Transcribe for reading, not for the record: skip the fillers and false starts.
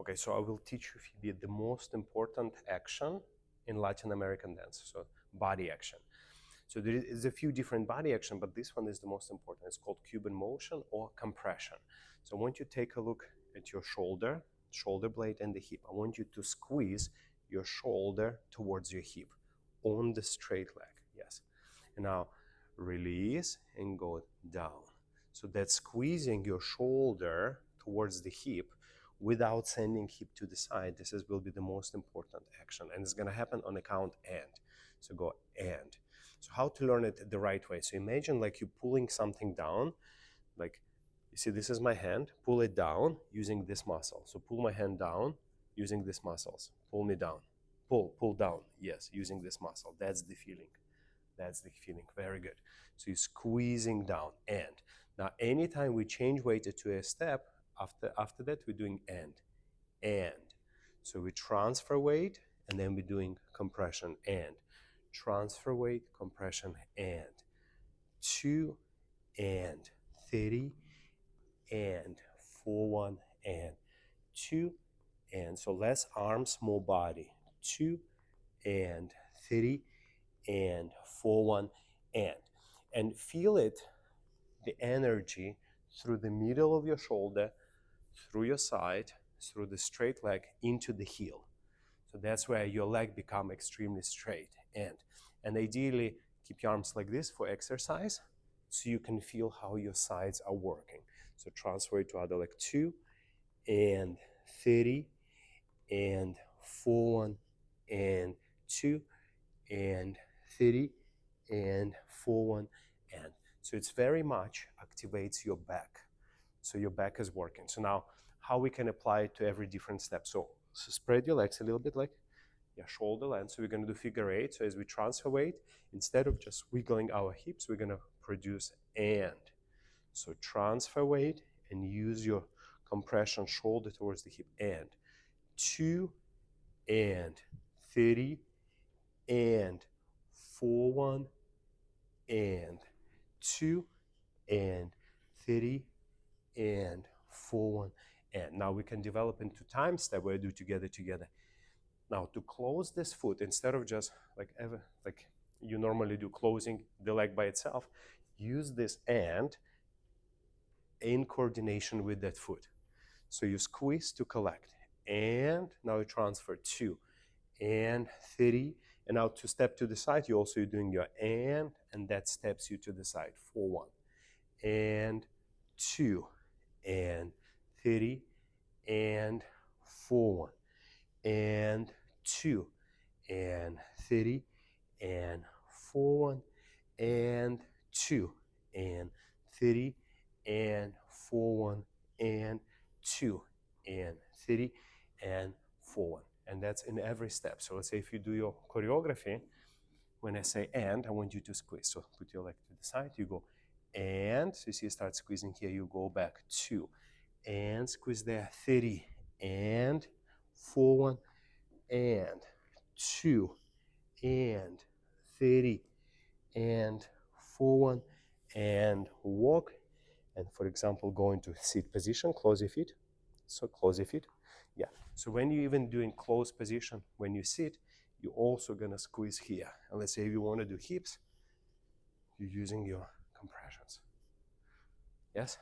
Okay, so I will teach you, Phoebe, the most important action in Latin American dance, so body action. So there is a few different body action, but this one is the most important. It's called Cuban motion or compression. So I want you to take a look at your shoulder blade and the hip. I want you to squeeze your shoulder towards your hip on the straight leg, yes. And now release and go down. So that's squeezing your shoulder towards the hip without sending hip to the side. This will be the most important action, and it's gonna happen on the count and. So go and. So how to learn it the right way? So imagine like you're pulling something down, like you see this is my hand, pull it down using this muscle. So pull my hand down using these muscles, pull me down, pull down, yes, using this muscle. That's the feeling. That's the feeling. Very good. So you're squeezing down and. Now anytime we change weight to a step, after that we're doing and. So we transfer weight and then we're doing compression and. Transfer weight, compression and. 2 and 30 and 4-1 and 2 and. So less arms, more body. 2 and 30 and 4-1 and feel it, the energy through the middle of your shoulder, through your side, through the straight leg into the heel. So that's where your leg become extremely straight and ideally keep your arms like this for exercise so you can feel how your sides are working. So transfer it to other leg. 2 and 30 and 4-1 and 2 and 30 and 4-1 and. So it's very much activates your back. So your back is working. So now how we can apply it to every different step. So spread your legs a little bit like your shoulder length. So we're going to do figure 8. So as we transfer weight, instead of just wiggling our hips, we're going to produce and. So transfer weight and use your compression shoulder towards the hip and. 2 and 30 and 4-1 and 2 and 30 and 4-1 and. Now we can develop into time step where we do together. Now to close this foot, instead of just like you normally do, closing the leg by itself, use this and in coordination with that foot. So you squeeze to collect and now you transfer 2 and 30 and now to step to the side, you're also doing your and that steps you to the side. 4-1 and 2 and 30 and 4-1 and 2 and 30 and 4-1 and 2 and 30 and 4-1 and 2 and 30 and 4-1. And that's in every step. So let's say if you do your choreography, when I say and, I want you to squeeze. So put your leg to the side, you go and, so you see you start squeezing here, you go back 2 and squeeze there, 30 and 4-1 and 2 and 30 and 4-1 and walk. And for example, go into sit position, close your feet. So close your feet. Yeah. So when you're even doing closed position, when you sit, you're also gonna squeeze here. And let's say if you want to do hips, you're using your compressions. Yes?